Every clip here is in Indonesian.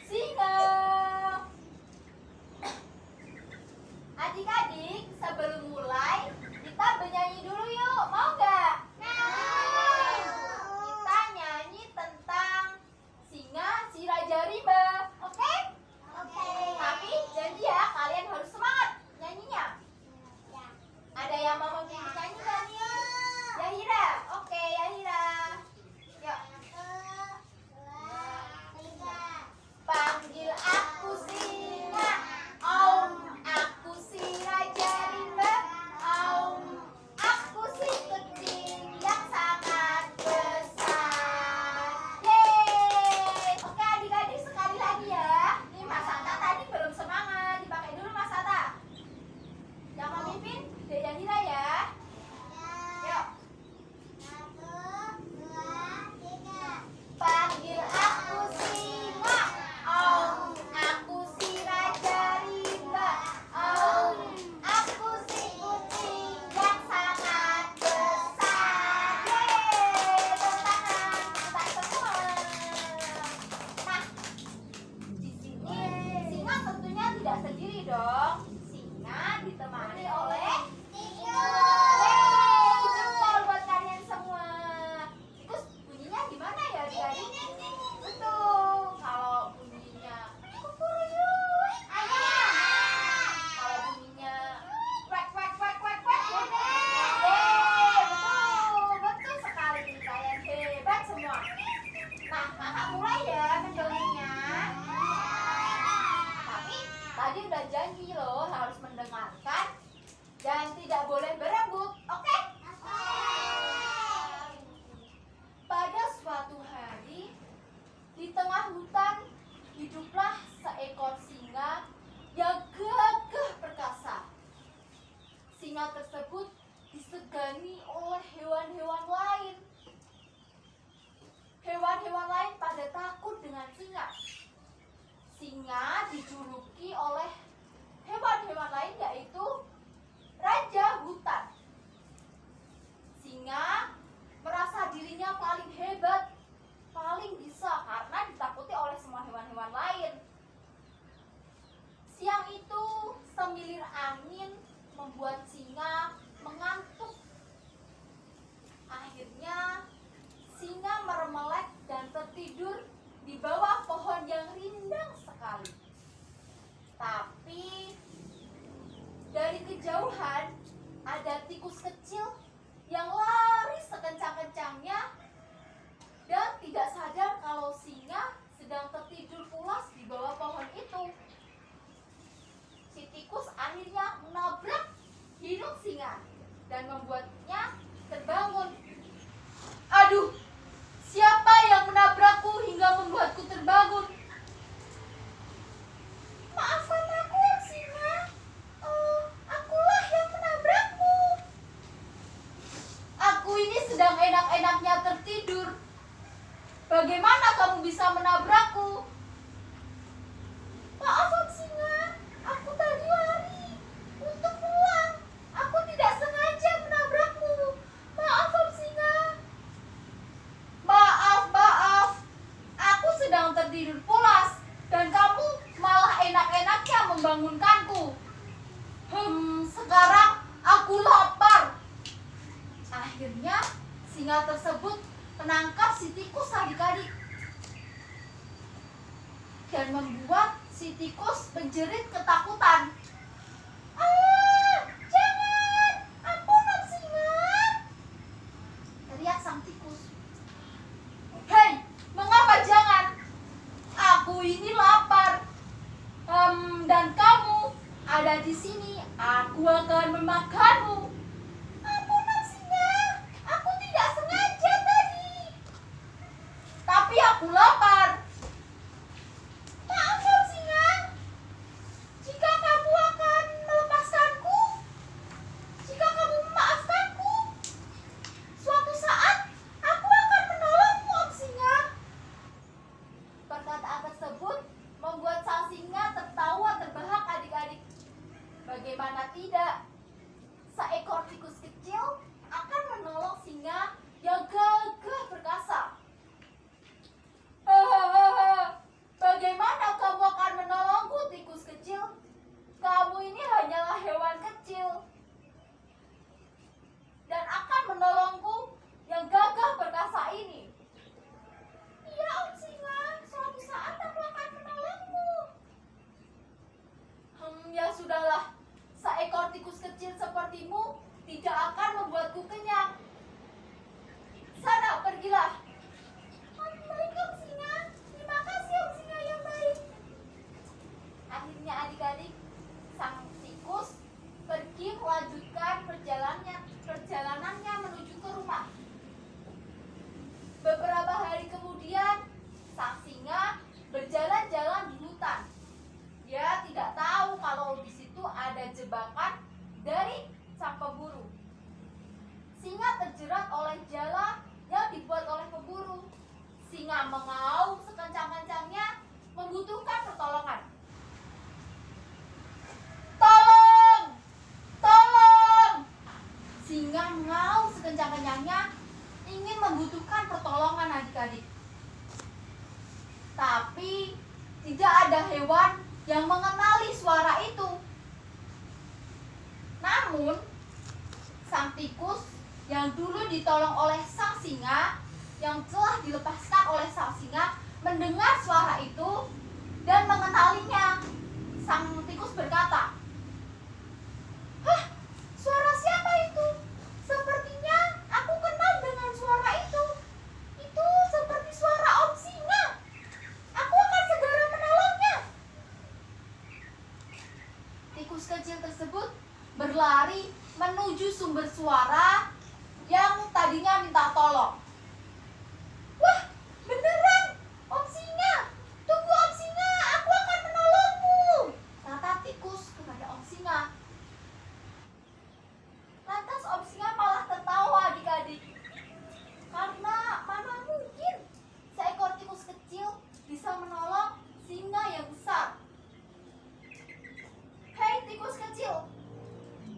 singa. Adik-adik, sebelum mulai, kita bernyanyi dulu yuk. Mau nggak? Kita nyanyi tentang singa si Raja Rimba. Oke? Tapi janji ya, kalian harus semangat nyanyinya. Ada yang mau nyanyi nggak nih? Yahira? Oke, Yahira. Yuk. Panggil aku singa, aku si Raja Rimba, aku si kucing yang sangat besar. Yeay. Oke adik-adik, sekali lagi ya. Ini Mas Ata tadi belum semangat, dipakai dulu Mas Ata. Yang memimpin Dek Yahira ya. Yuk. Panggil aku singa, aku si Raja Rimba, aku si kucing yang sangat besar. Yeay, tepuk tangan kita semua. Nah, di sini singa tentunya tidak sendiri dong. Singa ditemani oleh tikus. Yeay, jempol buat kalian semua. Tikus bunyinya gimana ya adik-adik? Betul, kalau bunyinya kukuruyuk ayam, kalau bunyinya kwek kwek kwek kwek kwek dedek. Yeay, betul sekali, kalian hebat semua. Nah, kakak mulai ya mendongengnya. Tapi tadi udah janji loh harus mendengarkan dan tidak boleh berebut, oke? Pada suatu hari, di tengah hutan hiduplah seekor singa yang gagah perkasa. Singa tersebut disegani oleh hewan-hewan lain. Hewan-hewan lain pada takut dengan singa. Singa dijuluki oleh hewan-hewan lain yaitu Raja Hutan. Singa merasa dirinya paling hebat, paling bisa karena ditakuti oleh semua hewan-hewan lain. Siang itu semilir angin membuat singa mengantuk. Akhirnya singa meremelek dan tertidur di bawah pohon yang rindang sekali. Tapi dari kejauhan ada tikus kecil yang lari sekencang-kencangnya dan tidak sadar kalau singa sedang tertidur pulas di bawah pohon itu. Si tikus akhirnya menabrak hidung singa dan membuatnya terbangun. Aduh, siapa yang menabrakku hingga membuatku terbangun? Maafkan aku, singa. Akulah yang menabrakmu. Aku ini sedang enak-enaknya tertidur. Bagaimana kamu bisa menabrakku? Maaf, singa. Aku tadi lari untuk pulang. Aku tidak sengaja menabrakmu. Maaf, singa. Maaf. Aku sedang tertidur pulas dan kamu malah enak-enaknya membangunkanku. Sekarang aku lapar. Akhirnya singa tersebut menangkap si tikus adik-adik dan membuat si tikus menjerit ketakutan. Jangan! Ampunan singa! Teriak sang tikus. Hei, mengapa jangan? Aku ini lapar. Dan kamu ada di sini. Aku akan memakanmu. Ampunan singa, aku tidak sengaja tadi. Tapi aku lapar. Maaf singa. Jika kamu akan melepaskanku, jika kamu memaafkanku, suatu saat aku akan menolongmu, singa. Perkataan tersebut membuat sang singa tertawa terbahak adik-adik. Bagaimana tidak? Seekor tikus kecil akan menolong singa yang gagah perkasa. Bagaimana adik-adik. Tapi tidak ada hewan yang mengenali suara itu. Namun, sang tikus yang dulu ditolong oleh sang singa, yang telah dilepaskan oleh sang singa, mendengar suara itu dan mengenalinya. Sang tikus berkata, "Hah, suara siapa itu? Sepertinya aku kenal dengan suara itu. Itu seperti suara Om Singa. Aku akan segera menolongnya." Tikus kecil tersebut berlari menuju sumber suara yang tadinya minta tolong. "Wah, beneran, Om Singa. Tunggu Om Singa, aku akan menolongmu," kata tikus kepada Om Singa. Lantas Om Singa malah tertawa adik-adik. Karena mana mungkin seekor tikus kecil bisa menolong singa yang besar. "Hei tikus kecil,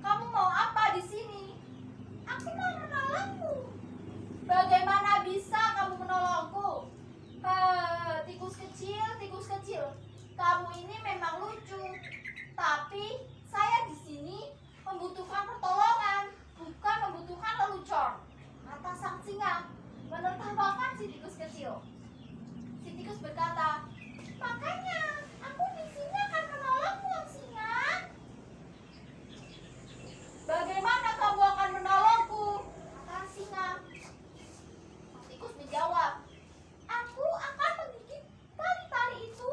kamu mau apa di sini?" "Aku mau menolongmu." "Bagaimana bisa kamu menolongku?" Tikus kecil, kamu ini memang lucu. Tapi saya di sini membutuhkan pertolongan, bukan membutuhkan lelucon, kata sang singa, menertawakan si tikus kecil. Si tikus berkata, "Makanya aku di sini akan menolongmu, Om Singa." "Bagaimana kamu akan menolongku?" kata singa. Tikus menjawab, "Aku akan menggigit tali-tali itu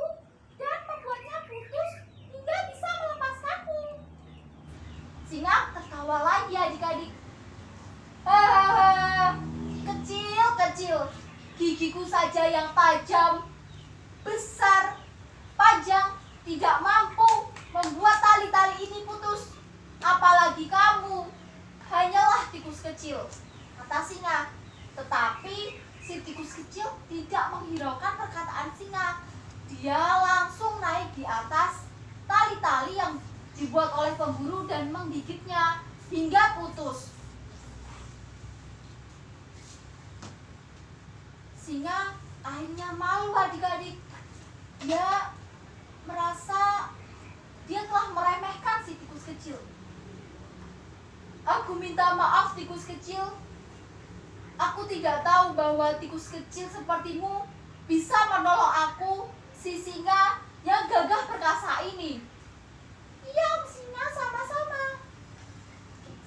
dan membuatnya putus hingga bisa melepaskanmu." Singa tertawa lagi adik-adik. "Hahaha, kecil, gigiku saja yang tajam, besar, panjang, tidak mampu membuat tali-tali ini putus. Apalagi kamu, hanyalah tikus kecil," kata singa. Tetapi si tikus kecil tidak menghiraukan perkataan singa. Dia langsung naik di atas tali-tali yang dibuat oleh pemburu dan menggigitnya hingga putus. Singa akhirnya malu adik-adik. Dia merasa dia telah meremehkan si tikus kecil. "Aku minta maaf tikus kecil. Aku tidak tahu bahwa tikus kecil sepertimu bisa menolong aku, si singa yang gagah perkasa ini." "Iya Om Singa, sama-sama."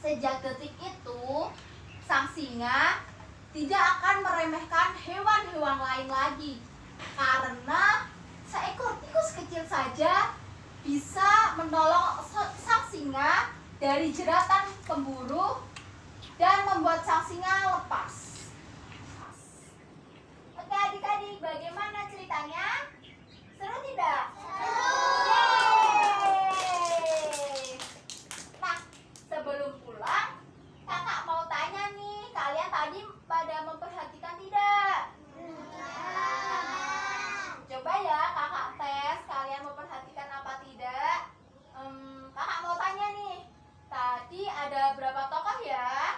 Sejak detik itu, sang singa tidak akan meremehkan hewan-hewan lain lagi. Karena seekor tikus kecil saja bisa menolong sang singa dari jeratan pemburu dan membuat sang singa lepas. Oke adik-adik, bagaimana ceritanya? Seru tidak? Yeay! Nah, sebelum pulang, kakak mau tanya nih, kalian tadi pada memperhatikan tidak? Coba ya kakak tes, kalian memperhatikan apa tidak? Kakak mau tanya nih, tadi ada berapa tokoh ya?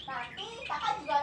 Nanti kakak juga